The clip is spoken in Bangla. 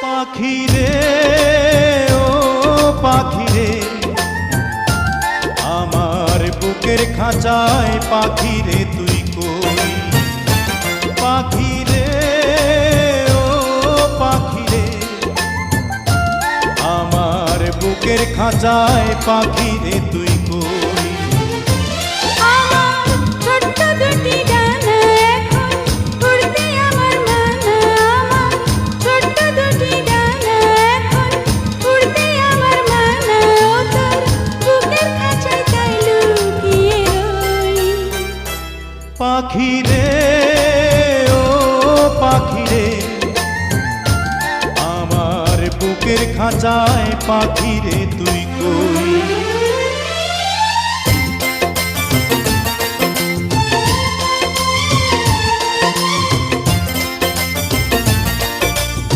পাখি রে ও পাখি রে, আমার বুকের খাঁচায় পাখি রে তুই কই। পাখি রে ও পাখি রে, আমার বুকের খাঁচায় পাখি রে তুই কই। আমার ছোট্ট দুটি ডানা এখন উড়তে আমার মানা, আমার ছোট্ট দুটি ডানা এখন উড়তে আমার মানা, ও তোর বুকের খাঁচায় তাই লুকিয়ে রই। পাখি রে ও পাখি রে, আমার বুকের খাঁচায় পাখি রে তুই কই।